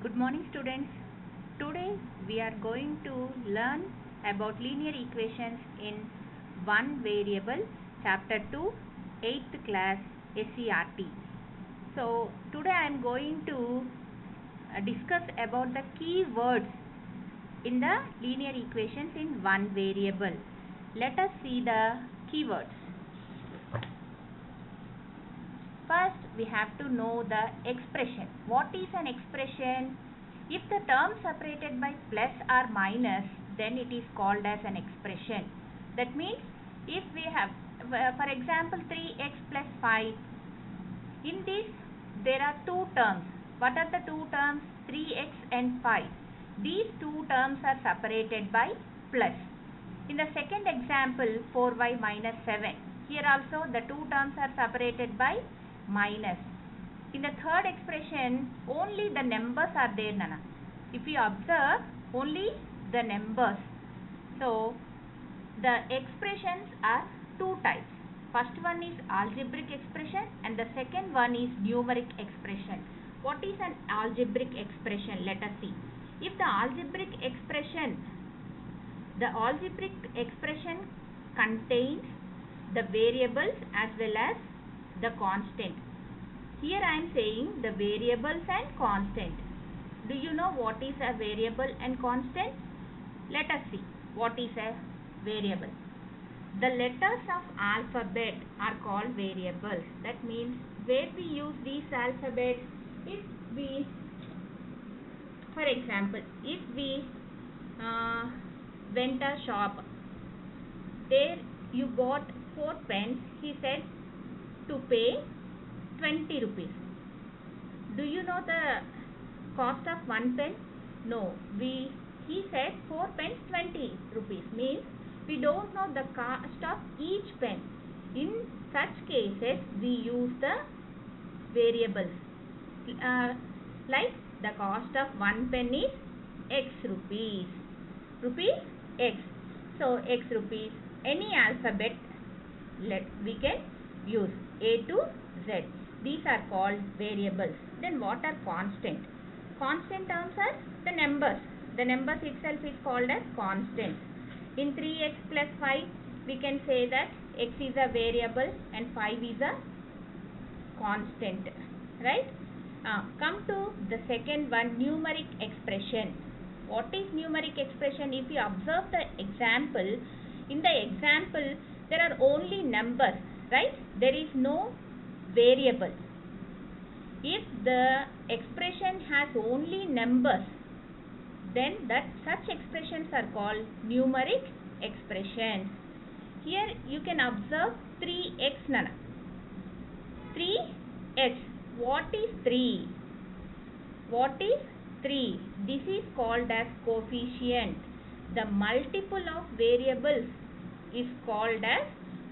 Good morning, students. Today we are going to learn about linear equations in one variable, chapter 2, 8th class SCRT. So today I am going to discuss about the key words in the linear equations in one variable. Let us see the keywords. First, we have to know the expression. What is an expression? If the term separated by plus or minus, then it is called as an expression. That means, if we have, for example, 3x plus 5, in this, there are two terms. What are the two terms? 3x and 5. These two terms are separated by plus. In the second example, 4y minus 7. Here also, the two terms are separated by minus. In the third expression, only the numbers are there, Nana. If you observe, only the numbers. So, the expressions are two types. First one is algebraic expression and the second one is numeric expression. What is an algebraic expression? Let us see. If the algebraic expression contains the variables as well as the constant. Here I am saying the variables and constant. Do you know what is a variable and constant? Let us see what is a variable. The letters of alphabet are called variables. That means where we use these alphabets, if we, for example, if we went a shop, there you bought 4 pens, he said to pay 20 rupees. Do you know the cost of 1 pen? No. He said 4 pens 20 rupees. Means we don't know the cost of each pen. In such cases, we use the variables. Like the cost of 1 pen is x rupees. Rupees x. So x rupees. Any alphabet we can use A to Z. These are called variables. Then what are constant? Constant terms are the numbers. The numbers itself is called as constant. In 3x plus 5, we can say that x is a variable and 5 is a constant. Right? Come to the second one, numeric expression. What is numeric expression? If you observe the example, in the example, there are only numbers. Right? There is no variable. If the expression has only numbers, then such expressions are called numeric expressions. Here you can observe 3x, Nana. 3x. What is 3? What is 3? This is called as coefficient. The multiple of variables is called as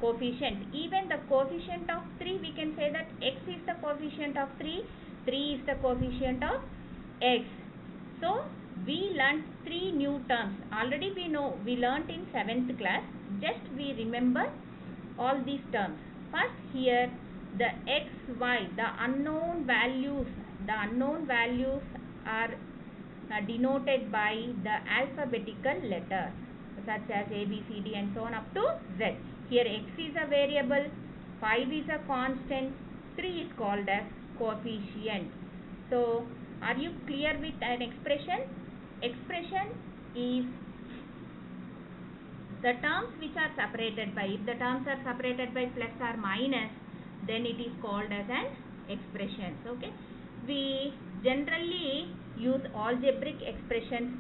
coefficient. Even the coefficient of 3, we can say that x is the coefficient of 3, 3 is the coefficient of x. So, we learnt 3 new terms. Already we know, we learnt in 7th class. Just we remember all these terms. First here, the x, y, the unknown values are denoted by the alphabetical letters such as A, B, C, D and so on up to Z. Here x is a variable, 5 is a constant, 3 is called as coefficient. So, are you clear with an expression? Expression is the terms which are separated by, if the terms are separated by plus or minus, then it is called as an expression. Okay. We generally use algebraic expressions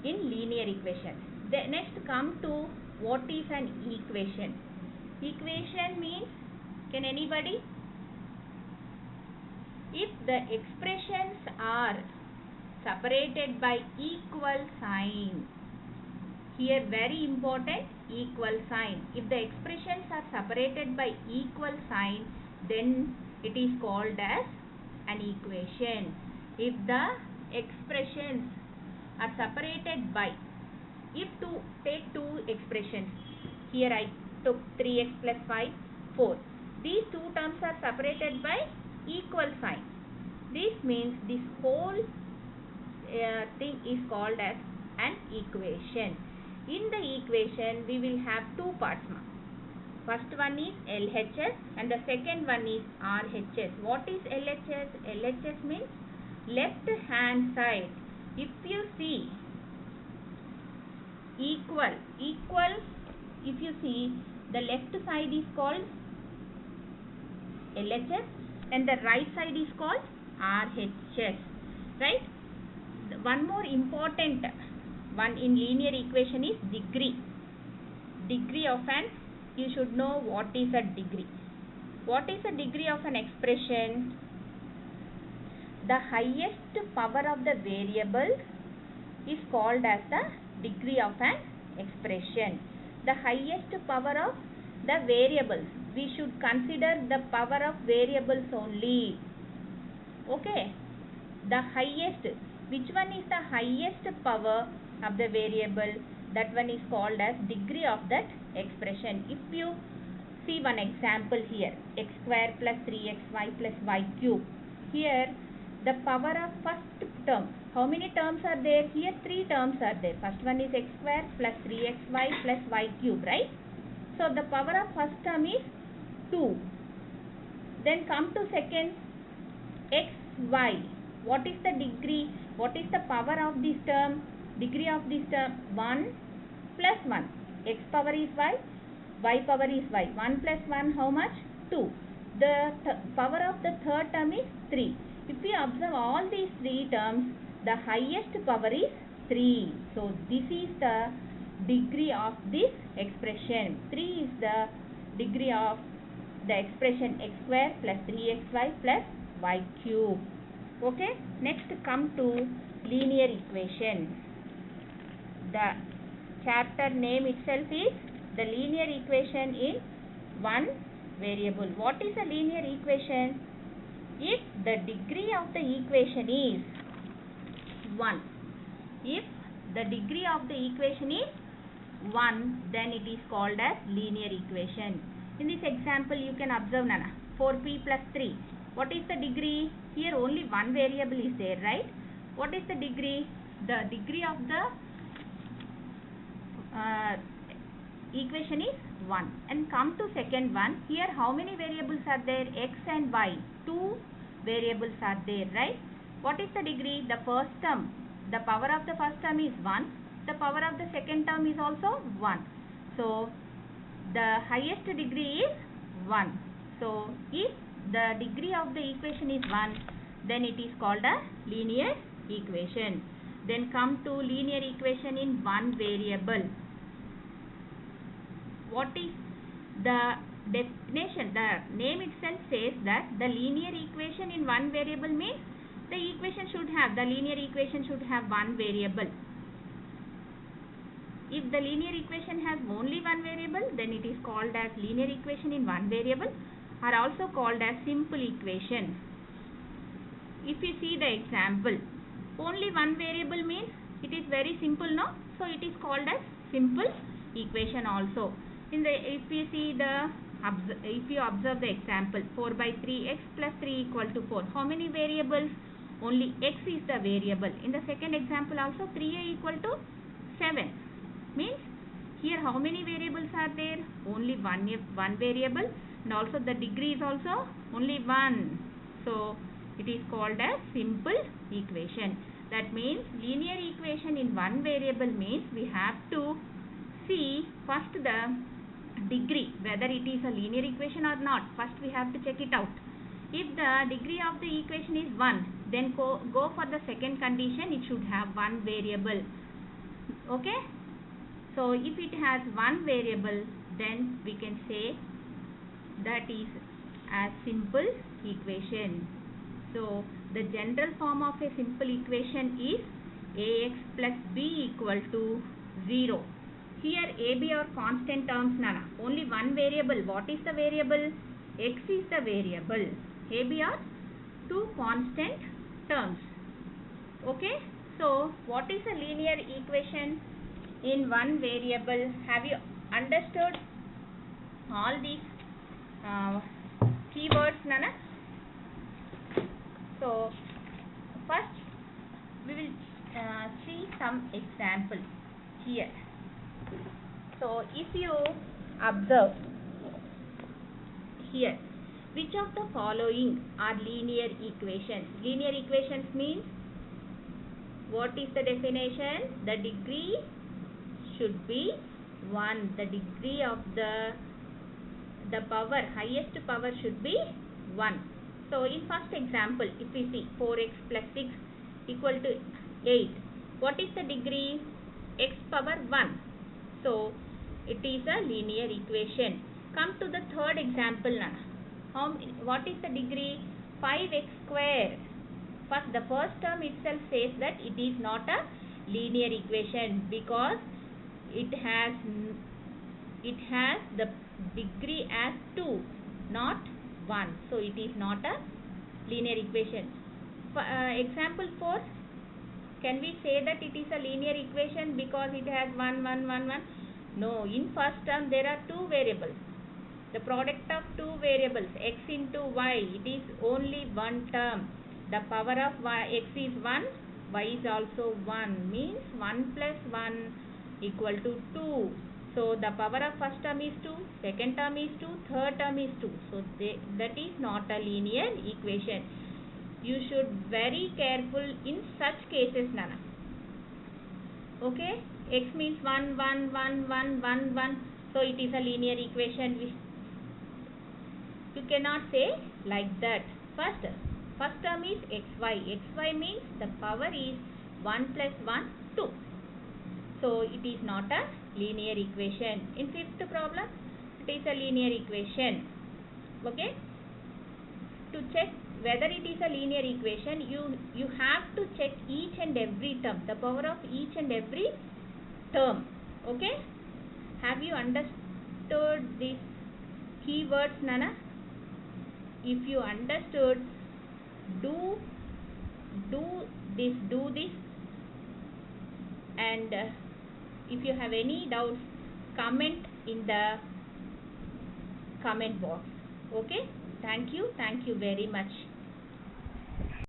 in linear equations. Next come to what is an equation. Equation means, can anybody? If the expressions are separated by equal sign, here very important, equal sign. If the expressions are separated by equal sign, then it is called as an equation. If the expressions are separated by, take two expressions, here I took 3x plus 5, 4. These two terms are separated by equal sign. This means this whole thing is called as an equation. In the equation we will have two parts now. First one is LHS and the second one is RHS. What is LHS? LHS means left hand side. If you see equal, if you see the left side is called LHS and the right side is called RHS, right? One more important one in linear equation is degree. Degree of an, you should know what is a degree. What is the degree of an expression? The highest power of the variable is called as the degree of an expression. The highest power of the variables. We should consider the power of variables only. Okay. The highest. Which one is the highest power of the variable? That one is called as degree of that expression. If you see one example here, x square plus 3xy plus y cube. Here the power of first term. How many terms are there? Here 3 terms are there. First one is x square plus 3xy plus y cube, right? So the power of first term is 2. Then come to second, xy. What is the degree? What is the power of this term? Degree of this term 1 plus 1. X power is y power is y. 1 plus 1 how much? 2. The power of the third term is 3. If we observe all these 3 terms, the highest power is 3. So this is the degree of this expression. 3 is the degree of the expression x square plus 3xy plus y cube. Okay. Next come to linear equation. The chapter name itself is the linear equation in one variable. What is a linear equation? If the degree of the equation is 1. If the degree of the equation is 1, then it is called as linear equation. In this example you can observe, Nana, 4p plus 3. What is the degree? Here only one variable is there, right? What is the degree? The degree of the equation is 1. And come to second one. Here how many variables are there? X and y. 2 variables are there, right? What is the degree? The first term. The power of the first term is 1. The power of the second term is also 1. So the highest degree is 1. So if the degree of the equation is 1, then it is called a linear equation. Then come to linear equation in one variable. What is the definition? The name itself says that the linear equation in one variable means the linear equation should have one variable. If the linear equation has only one variable, then it is called as linear equation in one variable, are also called as simple equation. If you see the example, only one variable means it is very simple, no? So it is called as simple equation also. If you observe the example, 4 by 3x plus 3 equal to 4. How many variables? Only x is the variable. In the second example also 3a equal to 7. Means here how many variables are there? Only one variable, and also the degree is also only 1. So it is called as simple equation. That means linear equation in one variable means we have to see first the degree, whether it is a linear equation or not. First we have to check it out. If the degree of the equation is 1, then go for the second condition. It should have one variable. Okay. So if it has one variable, then we can say that is a simple equation. So the general form of a simple equation is ax plus b equal to 0. Here a, b are constant terms, Nana. Only one variable. What is the variable? X is the variable. A, b are two constant terms. Okay. So what is a linear equation in one variable? Have you understood all these keywords, Nana? So some example here. So if you observe here, which of the following are linear equations? Linear equations means, what is the definition? The degree should be 1. The degree of the power, highest power should be 1. So in first example, if we see 4x plus 6 equal to 8, what is the degree? X power 1. So it is a linear equation. Come to the third example now. What is the degree? 5x square. First, the first term itself says that it is not a linear equation because it has the degree as 2, not 1. So it is not a linear equation. Example 4. Can we say that it is a linear equation because it has 1, 1, 1, 1? No. In first term there are two variables. The product of two variables, x into y, it is only one term. The power of y, x is 1, y is also 1, means 1 plus 1 equal to 2. So the power of first term is 2, second term is 2, third term is 2. So that is not a linear equation. You should very careful in such cases, Nana. Okay, x means 1, 1, 1, 1, 1, 1. So it is a linear equation. You cannot say like that. First term is xy. Xy means the power is 1 plus 1, 2. So it is not a linear equation. In fifth problem, it is a linear equation. Okay. To check whether it is a linear equation, you have to check each and every term, the power of each and every term. Okay. Have you understood these keywords, Nana? If you understood, do this, and if you have any doubts, comment in the comment box. Okay, thank you very much.